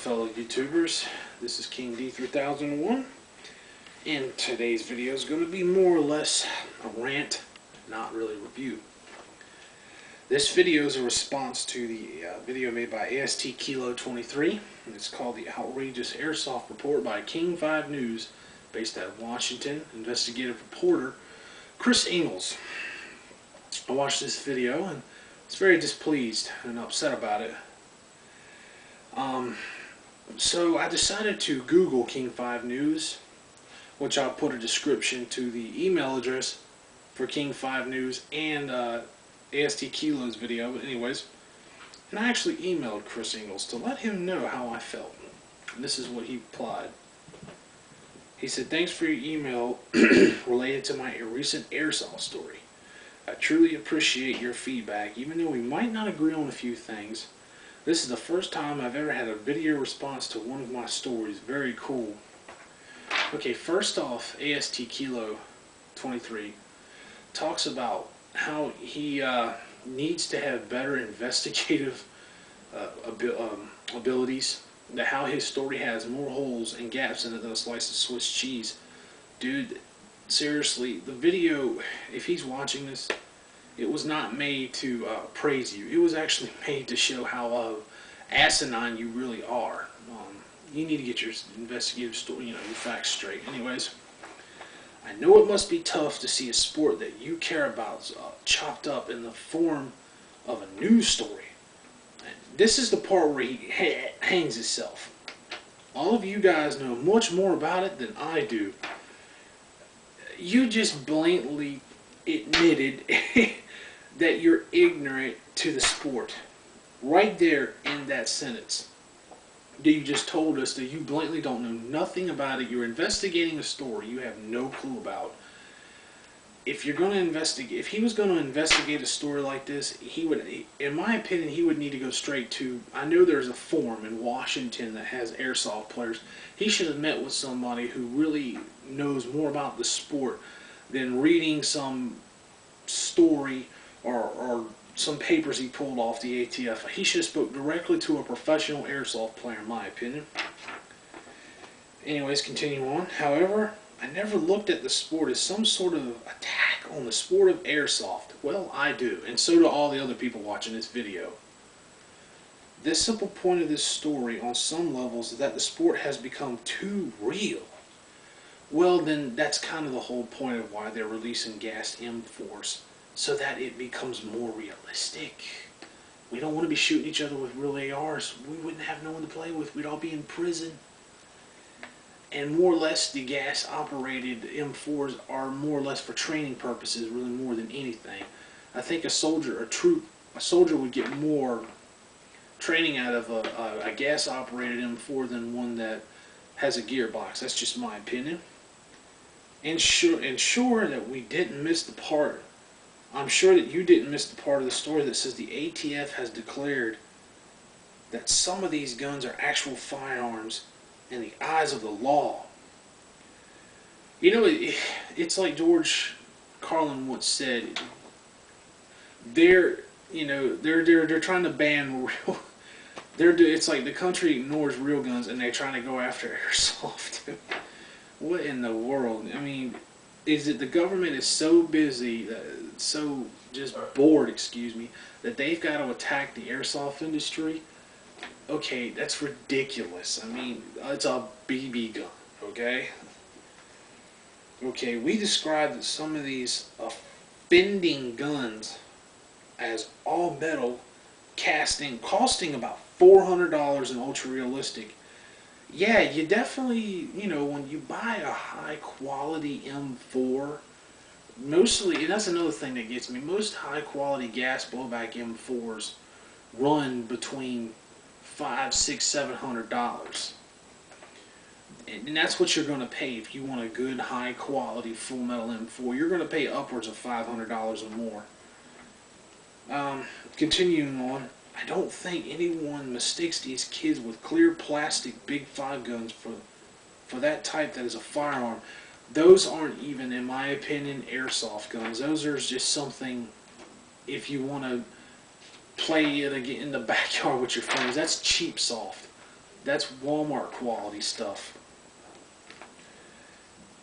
fellow YouTubers. This is King5 and today's video is going to be more or less a rant, not really a review. This video is a response to the video made by ASTKilo23. It's called The Outrageous Airsoft Report by King5 News, based out of Washington. Investigative reporter Chris Ingalls. I watched this video and was very displeased and upset about it. So I decided to Google King5 News, which I'll put a description to the email address for King5 News and ASTKilo's video. But anyways, and I actually emailed Chris Ingalls to let him know how I felt. And this is what he replied. He said, "Thanks for your email related to my recent Airsoft story. I truly appreciate your feedback, even though we might not agree on a few things. This is the first time I've ever had a video response to one of my stories. Very cool." Okay, first off, ASTKilo23 talks about how he needs to have better investigative abilities, that how his story has more holes and gaps in it than a slice of Swiss cheese. Dude, seriously, the video, if he's watching this, it was not made to praise you. It was actually made to show how asinine you really are. You need to get your investigative story, your facts straight. Anyways, I know it must be tough to see a sport that you care about chopped up in the form of a news story. And this is the part where he hangs himself. All of you guys know much more about it than I do. You just blatantly admitted that you're ignorant to the sport. Right there in that sentence. You just told us that you blatantly don't know nothing about it. You're investigating a story you have no clue about. If you're going to investigate, if he was going to investigate a story like this, he would, in my opinion, he would need to go straight to, I know there's a forum in Washington that has airsoft players. He should have met with somebody who really knows more about the sport than reading some story or some papers he pulled off the ATF. He should have spoke directly to a professional airsoft player, in my opinion. Anyways, continue on. However, I never looked at the sport as some sort of attack on the sport of airsoft. Well, I do, and so do all the other people watching this video. This simple point of this story on some levels is that the sport has become too real. Well, then that's kind of the whole point of why they're releasing gassed M4s, so that it becomes more realistic. We don't want to be shooting each other with real ARs. We wouldn't have no one to play with. We'd all be in prison. And more or less, the gas-operated M4s are more or less for training purposes, really more than anything. I think a soldier would get more training out of a gas-operated M4 than one that has a gearbox. That's just my opinion. And sure that we didn't miss the part. I'm sure that you didn't miss the part of the story that says the ATF has declared that some of these guns are actual firearms in the eyes of the law. You know, it's like George Carlin once said. They're trying to ban real. It's like the country ignores real guns and they're trying to go after airsoft. What in the world? I mean, is it the government is so busy, so just bored, excuse me, that they've got to attack the airsoft industry? Okay, that's ridiculous. I mean, it's a BB gun, okay? Okay, we described some of these offending guns as all metal, costing about $400 and ultra realistic. Yeah, you definitely, when you buy a high quality M4, mostly, and that's another thing that gets me, most high quality gas blowback M4s run between $500, $600, $700. And that's what you're going to pay if you want a good high quality full metal M4. You're going to pay upwards of $500 or more. Continuing on, I don't think anyone mistakes these kids with clear plastic Big 5 guns for that type that is a firearm. Those aren't even, in my opinion, airsoft guns. Those are just something, if you want to play it again in the backyard with your friends, that's cheap soft. That's Walmart quality stuff.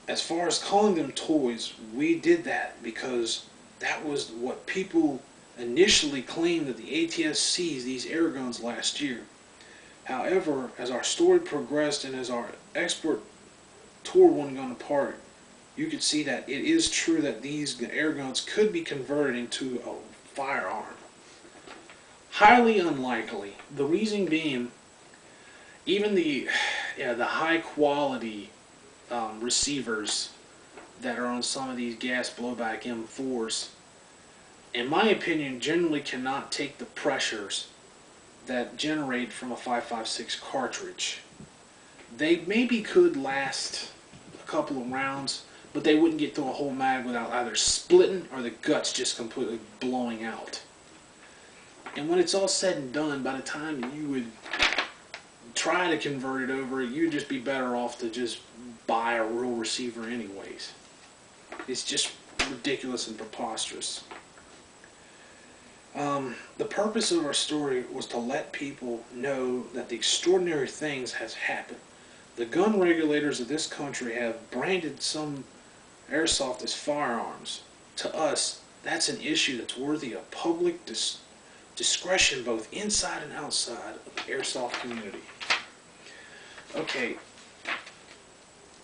As far as calling them toys, we did that because that was what people initially claimed that the ATS sees these air guns last year. However, as our story progressed and as our expert tore one gun apart, you could see that it is true that these air guns could be converted into a firearm. Highly unlikely. The reason being, even the high quality receivers that are on some of these gas blowback M4s, in my opinion, generally cannot take the pressures that generate from a 5.56 cartridge. They maybe could last a couple of rounds, but they wouldn't get through a whole mag without either splitting or the guts just completely blowing out. And when it's all said and done, by the time you would try to convert it over, you'd just be better off to just buy a real receiver anyways. It's just ridiculous and preposterous. The purpose of our story was to let people know that the extraordinary things has happened. The gun regulators of this country have branded some airsoft as firearms. To us, that's an issue that's worthy of public discretion both inside and outside of the airsoft community. Okay,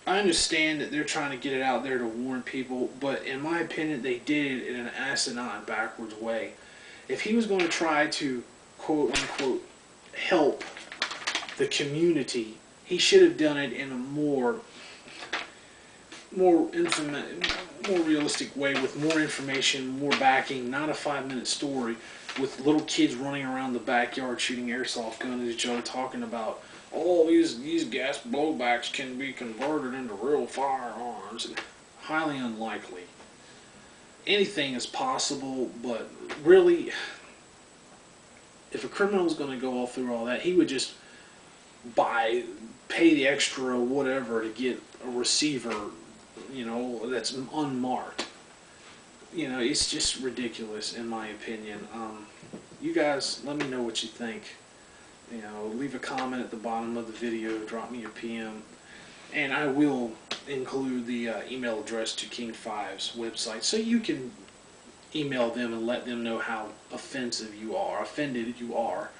I understand that they're trying to get it out there to warn people, but in my opinion, they did it in an asinine, backwards way. If he was going to try to, quote unquote, help the community, he should have done it in a more realistic way, with more information, more backing, not a 5-minute story with little kids running around the backyard shooting airsoft guns at each other, talking about, oh, these gas blowbacks can be converted into real firearms. Highly unlikely. Anything is possible, but really, if a criminal is going to go all through all that, he would just pay the extra whatever to get a receiver, that's unmarked. It's just ridiculous in my opinion. You guys, let me know what you think. Leave a comment at the bottom of the video, drop me a PM, and I will include the email address to King5's website so you can email them and let them know how offended you are,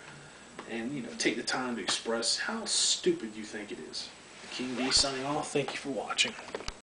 and take the time to express how stupid you think it is. King V signing off. Thank you for watching.